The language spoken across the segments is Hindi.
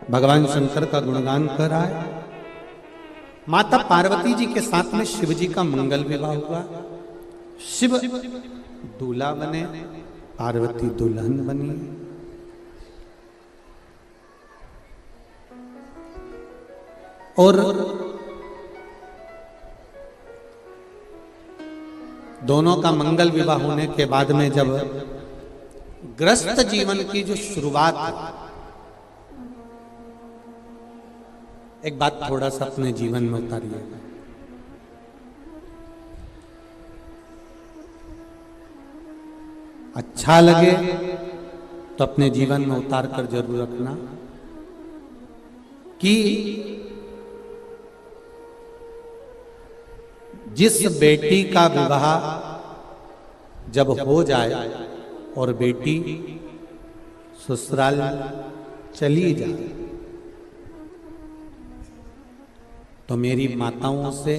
भगवान शंकर का गुणगान कर रहा है। माता पार्वती जी के साथ में शिव जी का मंगल विवाह हुआ। शिव दूल्हा बने, पार्वती दुल्हन बनी। और दोनों का मंगल विवाह होने के बाद में जब गृहस्थ जीवन की जो शुरुआत, एक बात थोड़ा सा अपने जीवन में उतारिए। अच्छा लगे तो अपने जीवन में उतार कर जरूर रखना कि जिस बेटी का विवाह जब हो जाए और बेटी ससुराल चली जाए तो मेरी माताओं से,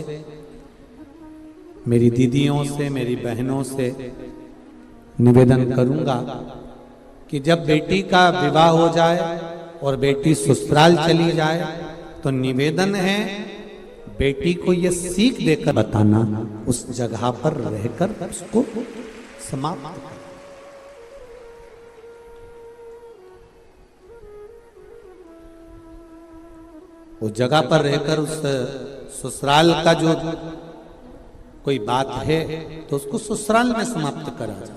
मेरी दीदियों से, मेरी बहनों से निवेदन करूंगा कि जब बेटी का विवाह हो जाए और बेटी ससुराल चली जाए तो निवेदन है बेटी को यह सीख देकर बताना, उस जगह पर रहकर उसको समाप्त कर। उस जगह पर रहकर उस ससुराल का जो कोई बात है तो उसको ससुराल में समाप्त करा जाए।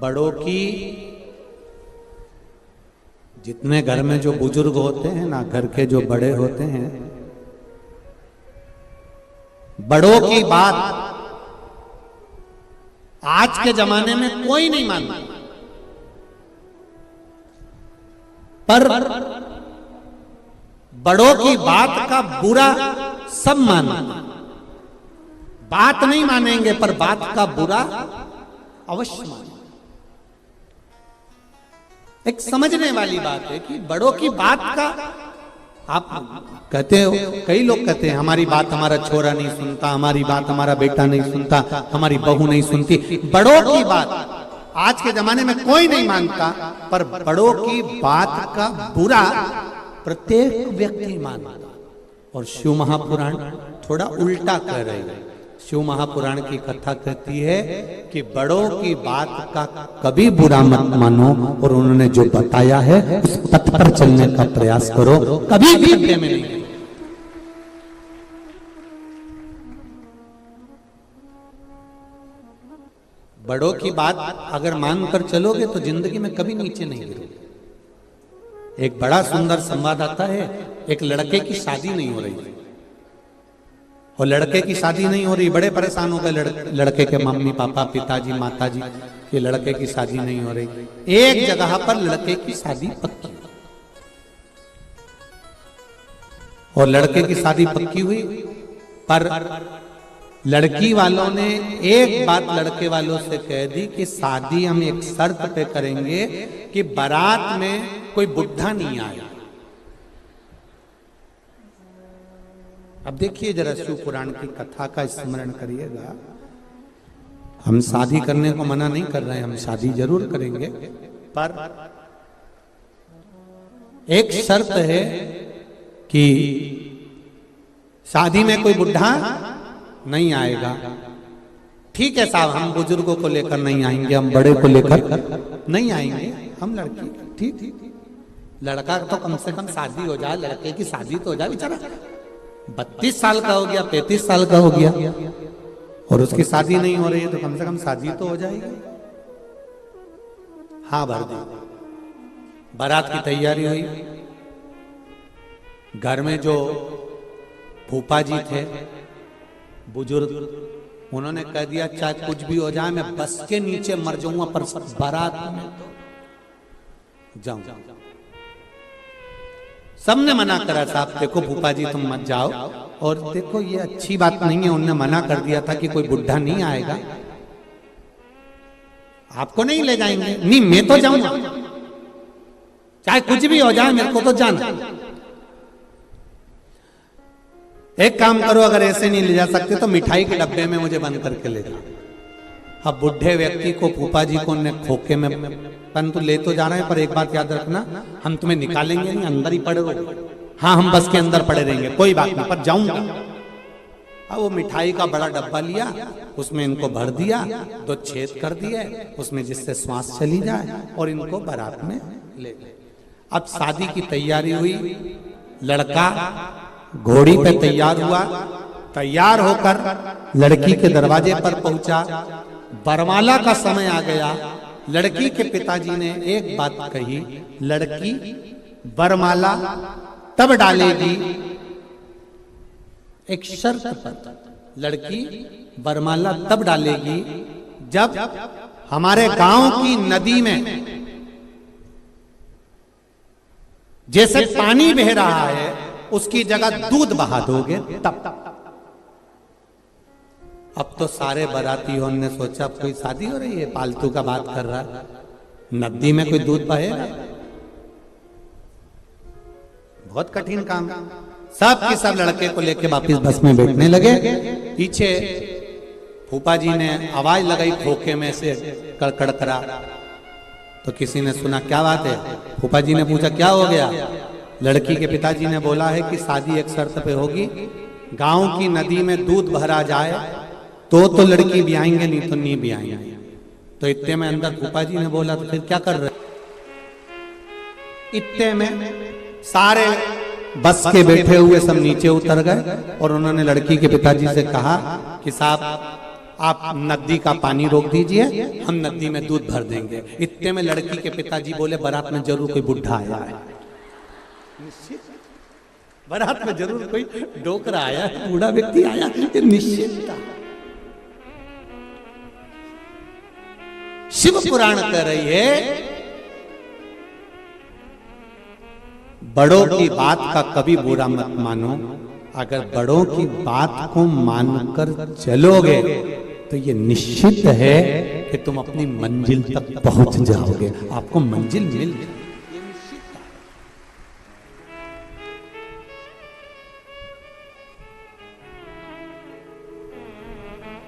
बड़ों की, जितने घर में जो बुजुर्ग होते हैं ना, घर के जो बड़े होते हैं, बड़ों की बात आज के जमाने में कोई नहीं मानता, पर बड़ों की बात का बुरा सब मानते। बात नहीं मानेंगे पर बात का बुरा अवश्य मानेंगे। एक समझने वाली बात है कि बड़ों की बात का, आप कहते हो, कई लोग कहते हैं हमारी बात हमारा छोरा नहीं सुनता, हमारी बात हमारा बेटा नहीं सुनता, हमारी बहू नहीं सुनती। बड़ों की बात आज के जमाने में कोई नहीं मानता, पर बड़ों की बात का बुरा प्रत्येक व्यक्ति मानता। और शिव महापुराण थोड़ा उल्टा कह रहे हैं। शिव महापुराण की कथा कहती है कि बड़ों की बात का कभी बुरा मत मानो और उन्होंने जो बताया है उस पथ पर चलने का प्रयास करो, कभी भी खड्डे में नहीं। बड़ों की बात अगर मानकर चलोगे तो जिंदगी में कभी नीचे नहीं गिरोगे। एक बड़ा सुंदर संवाद आता है, एक लड़के की शादी नहीं हो रही और लड़के की शादी नहीं हो रही, बड़े परेशान हो गए लड़के के मम्मी पापा, पिताजी, माताजी कि लड़के की शादी नहीं हो रही। एक जगह पर लड़के की शादी पक्की और लड़के की शादी पक्की हुई, पर लड़की वालों ने एक बात लड़के वालों से कह दी कि शादी हम एक शर्त पे करेंगे कि बारात में कोई बुढ़ा नहीं आए। अब देखिए जरा शिव पुराण की कथा का स्मरण करिएगा। हम शादी करने को मना नहीं कर रहे हैं, हम शादी जरूर करेंगे, पर एक शर्त है कि शादी में कोई बुढ़ा नहीं आएगा। ठीक है साहब, हम बुजुर्गों को लेकर नहीं आएंगे, हम बड़े को लेकर नहीं आएंगे, हम लड़की, ठीक, लड़का तो कम से कम शादी हो जाए, लड़के की शादी तो हो जाए। बेचारा 32 साल का हो गया, 35 साल का हो गया और उसकी शादी नहीं हो रही है, तो कम से कम शादी तो हो जाएगी। हाँ भर दी। बारात की तैयारी हुई। घर में जो फूफा जी थे बुजुर्ग, उन्होंने कह दिया चाहे कुछ भी हो जाए, मैं बस के नीचे मर जाऊंगा पर बारात में जाऊं। सबने मना करा, साहब देखो फूफा जी तुम मत जाओ, और देखो ये अच्छी बात नहीं है, उन्होंने मना कर दिया था कि कोई बुढ़ा नहीं आएगा, आपको नहीं ले जाएंगे। नहीं, मैं तो जाऊंगा, चाहे कुछ भी हो जाए, मेरे को तो जाना। एक काम करो, अगर ऐसे नहीं ले जा सकते तो मिठाई के डब्बे में मुझे बंद करके ले जाओ। अब बुढ़े व्यक्ति को फूफा जी को ने खोखे में, परंतु ले तो जा रहे हैं, पर एक बात याद रखना, हम तुम्हें निकालेंगे नहीं, अंदर ही पड़े रहो। हाँ, हम बस के अंदर पड़े रहेंगे, कोई बात नहीं, पर जाऊंगा। अब वो मिठाई का बड़ा डब्बा लिया, उसमें इनको भर दिया, 2 छेद कर दिए उसमें, जिससे श्वास चली जाए, और इनको बारात में ले गए। अब शादी की तैयारी हुई, लड़का घोड़ी पे तैयार हुआ, तैयार होकर लड़की के दरवाजे पर पहुंचा। बरमाला का समय आ गया। लड़की के पिताजी ने एक बात कही, लड़की बरमाला तब डालेगी, एक शर्त पर, लड़की बरमाला तब डालेगी जब हमारे गांव की नदी में जैसे पानी बह रहा है उसकी जगह दूध बहा दोगे तब। अब तो सारे बारातियों ने सोचा कोई शादी हो रही है, फालतू का बात कर रहा है, नदी में कोई दूध बहेगा, बहुत कठिन काम। सब के सब लड़के को लेके वापिस बस में बैठने लगे। पीछे फूफा जी ने आवाज लगाई खोखे में से कड़कड़ करा, तो किसी ने सुना क्या बात है। फूफा जी ने पूछा क्या हो गया। लड़की के पिताजी ने बोला है कि शादी एक शर्त पे होगी, गांव की नदी में दूध भरा जाए तो लड़की भी आएंगे, नहीं तो नहीं भी आएंगे। तो इतने में अंदर फूफा जी ने बोला तो फिर क्या कर रहे। इतने में सारे बस के बैठे हुए सब नीचे उतर गए और उन्होंने लड़की के पिताजी से कहा कि साहब आप नदी का पानी रोक दीजिए, हम नदी में दूध भर देंगे। इतने में लड़की के पिताजी बोले बारात में जरूर कोई बुढ़ा आया है, बारात में जरूर कोई डोकरा आया है, बूढ़ा व्यक्ति आया, ये निश्चित था। शिव पुराण कह रही है बड़ों की बात का कभी बुरा मत मानो, अगर बड़ों की बात को मानकर चलोगे तो ये निश्चित है कि तुम अपनी मंजिल तक पहुंच जाओगे, आपको मंजिल मिल